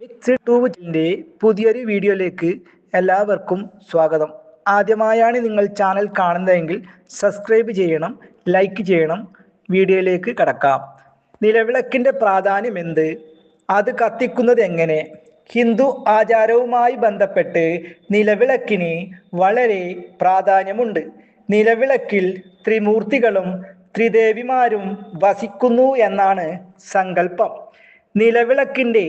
Mix ട്യൂബിൻ്റെ പുതിയൊരു വീഡിയോയിലേക്ക് എല്ലാവർക്കും സ്വാഗതം. ആദ്യമായാണ് നിങ്ങൾ ചാനൽ കാണുന്നതെങ്കിൽ സബ്സ്ക്രൈബ് ചെയ്യണം, ലൈക്ക് ചെയ്യണം. വീഡിയോയിലേക്ക് കടക്കാം. നിലവിളക്കിൻ്റെ പ്രാധാന്യം എന്ത്? അത് കത്തിക്കുന്നത് എങ്ങനെ? ഹിന്ദു ആചാരവുമായി ബന്ധപ്പെട്ട് നിലവിളക്കിന് വളരെ പ്രാധാന്യമുണ്ട്. നിലവിളക്കിൽ ത്രിമൂർത്തികളും ത്രിദേവിമാരും വസിക്കുന്നു എന്നാണ് സങ്കല്പം. നിലവിളക്കിൻ്റെ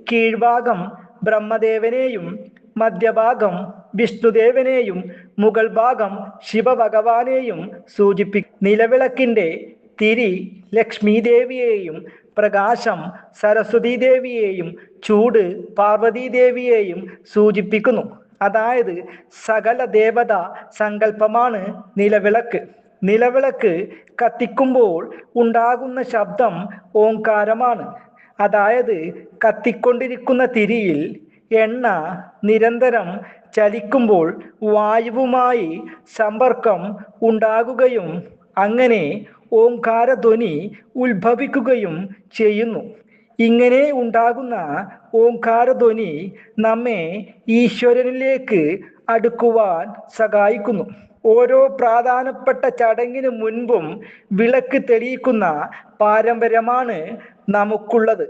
കീഴ്ഭാഗം ബ്രഹ്മദേവനെയും മധ്യഭാഗം വിഷ്ണുദേവനെയും മുകൾ ഭാഗം ശിവഭഗവാനെയും സൂചിപ്പിക്കും. നിലവിളക്കിൻ്റെ തിരി ലക്ഷ്മി ദേവിയെയും പ്രകാശം സരസ്വതി ദേവിയെയും ചൂട് പാർവതി ദേവിയെയും സൂചിപ്പിക്കുന്നു. അതായത് സകല ദേവത സങ്കല്പമാണ് നിലവിളക്ക്. നിലവിളക്ക് കത്തിക്കുമ്പോൾ ഉണ്ടാകുന്ന ശബ്ദം ഓംകാരമാണ്. അതായത് കത്തിക്കൊണ്ടിരിക്കുന്ന തിരിയിൽ എണ്ണ നിരന്തരം ചലിക്കുമ്പോൾ വായുവുമായി സമ്പർക്കം ഉണ്ടാകുകയും അങ്ങനെ ഓംകാരധ്വനി ഉത്ഭവിക്കുകയും ചെയ്യുന്നു. ഇങ്ങനെ ഉണ്ടാകുന്ന ഓംകാരധ്വനി നമ്മെ ഈശ്വരനിലേക്ക് അടുക്കുവാൻ സഹായിക്കുന്നു. ഓരോ പ്രധാനപ്പെട്ട ചടങ്ങിന് മുൻപും വിളക്ക് തെളിയിക്കുന്ന പാരമ്പര്യമാണ് നമുക്കുള്ളത്.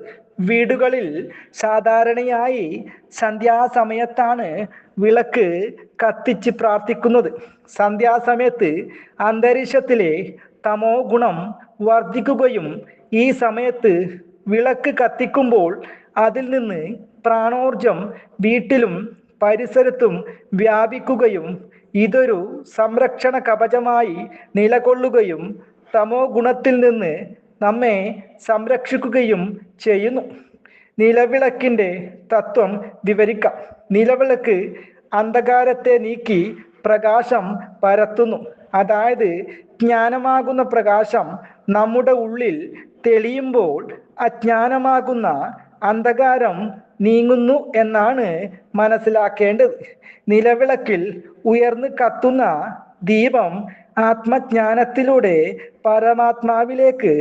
വീടുകളിൽ സാധാരണയായി സന്ധ്യാസമയത്താണ് വിളക്ക് കത്തിച്ച് പ്രാർത്ഥിക്കുന്നത്. സന്ധ്യാസമയത്ത് അന്തരീക്ഷത്തിലെ തമോ ഗുണം വർദ്ധിക്കുകയും ഈ സമയത്ത് വിളക്ക് കത്തിക്കുമ്പോൾ അതിൽ നിന്ന് പ്രാണോർജം വീട്ടിലും പരിസരത്തും വ്യാപിക്കുകയും ഇതൊരു സംരക്ഷണ കവചമായി നിലകൊള്ളുകയും തമോ ഗുണത്തിൽ നിന്ന് നമ്മെ സംരക്ഷിക്കുകയും ചെയ്യുന്നു. നിലവിളക്കിൻ്റെ തത്വം വിവരിക്കാം. നിലവിളക്ക് അന്ധകാരത്തെ നീക്കി പ്രകാശം പരത്തുന്നു. അതായത് ജ്ഞാനമാകുന്ന പ്രകാശം നമ്മുടെ ഉള്ളിൽ തെളിയുമ്പോൾ അജ്ഞാനമാകുന്ന അന്ധകാരം നീങ്ങുന്നു എന്നാണ് മനസ്സിലാക്കേണ്ടത്. നിലവിളക്കിൽ ഉയർന്നു കത്തുന്ന ദീപം ആത്മജ്ഞാനത്തിലൂടെ പരമാത്മാവിലേക്ക്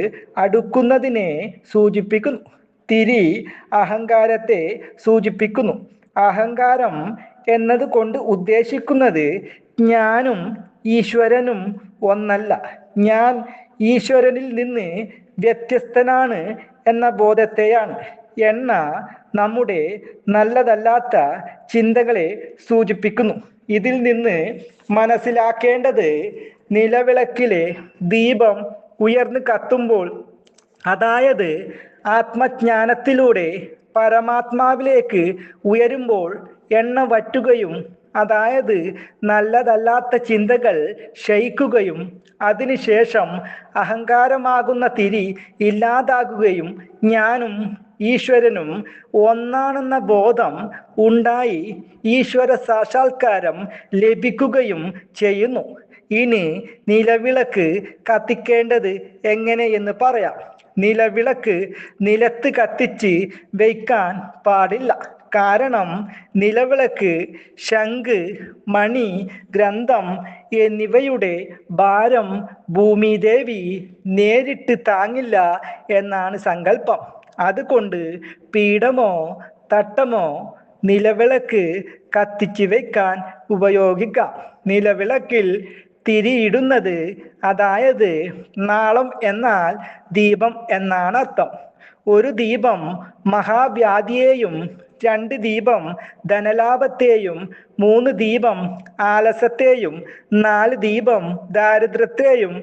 അടുക്കുന്നതിനെ സൂചിപ്പിക്കുന്നു. തിരി അഹങ്കാരത്തെ സൂചിപ്പിക്കുന്നു. അഹങ്കാരം എന്നതുകൊണ്ട് ഉദ്ദേശിക്കുന്നത് ഞാനും ഈശ്വരനും ഒന്നല്ല, ഞാൻ ഈശ്വരനിൽ നിന്ന് വ്യത്യസ്തനാണ് എന്ന ബോധത്തെയാണ്. എണ്ണ നമ്മുടെ നല്ലതല്ലാത്ത ചിന്തകളെ സൂചിപ്പിക്കുന്നു. ഇതിൽ നിന്ന് മനസ്സിലാക്കേണ്ടത് നിലവിളക്കിലെ ദീപം ഉയർന്നു കത്തുമ്പോൾ, അതായത് ആത്മജ്ഞാനത്തിലൂടെ പരമാത്മാവിലേക്ക് ഉയരുമ്പോൾ എണ്ണ വറ്റുകയും അതായത് നല്ലതല്ലാത്ത ചിന്തകൾ ക്ഷയിക്കുകയും അതിനുശേഷം അഹങ്കാരമാകുന്ന തിരി ഇല്ലാതാകുകയും ഞാനും ഈശ്വരനും ഒന്നാണെന്ന ബോധം ഉണ്ടായി ഈശ്വര സാക്ഷാത്കാരം ലഭിക്കുകയും ചെയ്യുന്നു. ഇനി നിലവിളക്ക് കത്തിക്കേണ്ടത് എങ്ങനെയെന്ന് പറയാം. നിലവിളക്ക് നിലത്ത് കത്തിച്ച് വയ്ക്കാൻ പാടില്ല. കാരണം നിലവിളക്ക് ശംഖ് മണി ഗ്രന്ഥം എന്നിവയുടെ ഭാരം ഭൂമിദേവി നേരിട്ട് താങ്ങില്ല എന്നാണ് സങ്കല്പം. അതുകൊണ്ട് പീഠമോ തട്ടമോ നിലവിളക്ക് കത്തിച്ച് വയ്ക്കാൻ ഉപയോഗിക്കാം. നിലവിളക്കിൽ തിരിയിടുന്നത്, അതായത് നാളം എന്നാൽ ദീപം എന്നാണ് അർത്ഥം. ഒരു ദീപം മഹാവ്യാധിയെയും 2 ദീപം ധനലാഭത്തെയും 3 ദീപം ആലസ്യത്തെയും 4 ദീപം ദാരിദ്ര്യത്തെയും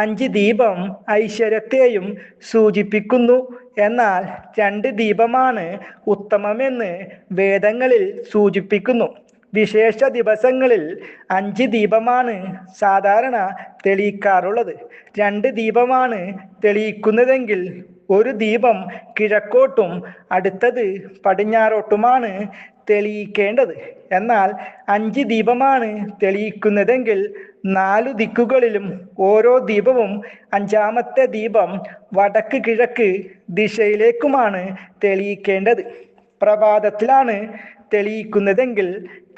5 ദീപം ഐശ്വര്യത്തെയും സൂചിപ്പിക്കുന്നു. എന്നാൽ 2 ദീപമാണ് ഉത്തമമെന്ന് വേദങ്ങളിൽ സൂചിപ്പിക്കുന്നു. വിശേഷ ദിവസങ്ങളിൽ 5 ദീപമാണ് സാധാരണ തെളിയിക്കാറുള്ളത്. 2 ദീപമാണ് തെളിയിക്കുന്നതെങ്കിൽ ഒരു ദീപം കിഴക്കോട്ടും അടുത്തത് പടിഞ്ഞാറോട്ടുമാണ് തെളിയിക്കേണ്ടത്. എന്നാൽ 5 ദീപമാണ് തെളിയിക്കുന്നതെങ്കിൽ 4 ദിക്കുകളിലും ഓരോ ദീപവും 5ാമത്തെ ദീപം വടക്ക് കിഴക്ക് ദിശയിലേക്കുമാണ് തെളിയിക്കേണ്ടത്. പ്രഭാതത്തിലാണ് തെളിയിക്കുന്നതെങ്കിൽ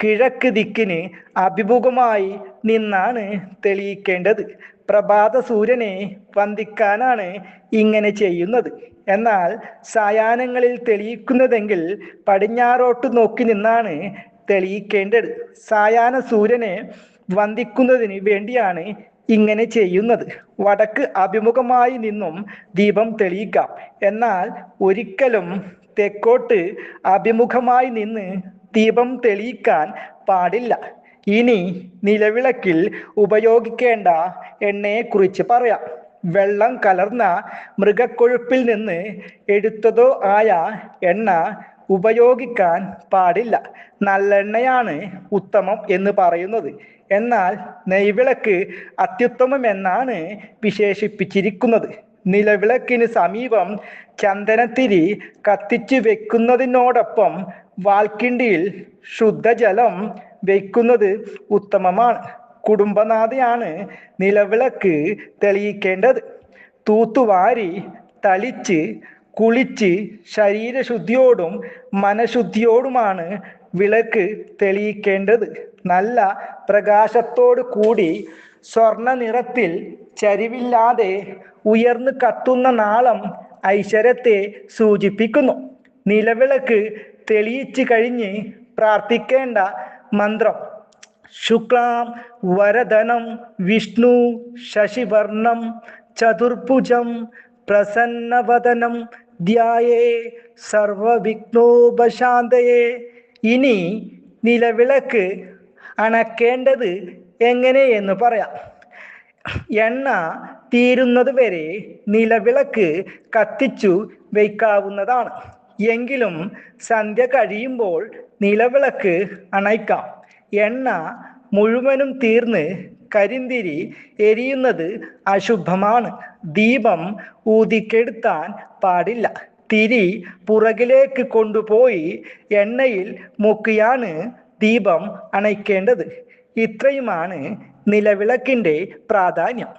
കിഴക്ക് ദിക്കിന് അഭിമുഖമായി നിന്നാണ് തെളിയിക്കേണ്ടത്. പ്രഭാത സൂര്യനെ വന്ദിക്കാനാണ് ഇങ്ങനെ ചെയ്യുന്നത്. എന്നാൽ സായാഹ്നങ്ങളിൽ തെളിയിക്കുന്നതെങ്കിൽ പടിഞ്ഞാറോട്ട് നോക്കി നിന്നാണ് തെളിയിക്കേണ്ടത്. സായാഹ്ന സൂര്യനെ വന്ദിക്കുന്നതിന് വേണ്ടിയാണ് ഇങ്ങനെ ചെയ്യുന്നത്. വടക്ക് അഭിമുഖമായി നിന്നും ദീപം തെളിയിക്കാം. എന്നാൽ ഒരിക്കലും തെക്കോട്ട് അഭിമുഖമായി നിന്ന് ദീപം തെളിയിക്കാൻ പാടില്ല. ഇനി നിലവിളക്കിൽ ഉപയോഗിക്കേണ്ട എണ്ണയെക്കുറിച്ച് പറയാം. വെള്ളം കലർന്ന മൃഗക്കൊഴുപ്പിൽ നിന്ന് എടുത്തതോ ആയ എണ്ണ ഉപയോഗിക്കാൻ പാടില്ല. നല്ലെണ്ണയാണ് ഉത്തമം എന്ന് പറയുന്നത്. എന്നാൽ നെയ്വിളക്ക് അത്യുത്തമം എന്നാണ് വിശേഷിപ്പിച്ചിരിക്കുന്നത്. നിലവിളക്കിന് സമീപം ചന്ദനത്തിരി കത്തിച്ചു വെക്കുന്നതിനോടൊപ്പം വാൽക്കിണ്ടിയിൽ ശുദ്ധജലം വയ്ക്കുന്നത് ഉത്തമമാണ്. കുടുംബനാഥയാണ് നിലവിളക്ക് തെളിയിക്കേണ്ടത്. തൂത്തുവാരി തളിച്ച് കുളിച്ച് ശരീരശുദ്ധിയോടും മനഃശുദ്ധിയോടുമാണ് വിളക്ക് തെളിയിക്കേണ്ടത്. നല്ല പ്രകാശത്തോടു കൂടി സ്വർണ്ണ നിറത്തിൽ ചരിവില്ലാതെ ഉയർന്നു കത്തുന്ന നാളം ഐശ്വര്യത്തെ സൂചിപ്പിക്കുന്നു. നിലവിളക്ക് തെളിയിച്ചു കഴിഞ്ഞ് പ്രാർത്ഥിക്കേണ്ട മന്ത്രം: ശുക്ലാം വരദനം വിഷ്ണു ശശിവർണം ചതുർഭുജം പ്രസന്നവദനം ധ്യായേ സർവവിഘ്നോപശാന്തയേ. ഇനി നിലവിളക്ക് അണക്കേണ്ടത് എങ്ങനെയെന്ന് പറയാം. എണ്ണ തീരുന്നത് വരെ നിലവിളക്ക് കത്തിച്ചു വയ്ക്കാവുന്നതാണ്. എങ്കിലും സന്ധ്യ കഴിയുമ്പോൾ നിലവിളക്ക് അണയ്ക്കാം. എണ്ണ മുഴുവനും തീർന്ന് കരിന്തിരി എരിയുന്നത് അശുഭമാണ്. ദീപം ഊതിക്കെടുത്താൻ പാടില്ല. തിരി പുറകിലേക്ക് കൊണ്ടുപോയി എണ്ണയിൽ മുക്കിയാണ് ദീപം അണയ്ക്കേണ്ടത്. ഇത്രയുമാണ് നിലവിളക്കിൻ്റെ പ്രാധാന്യം.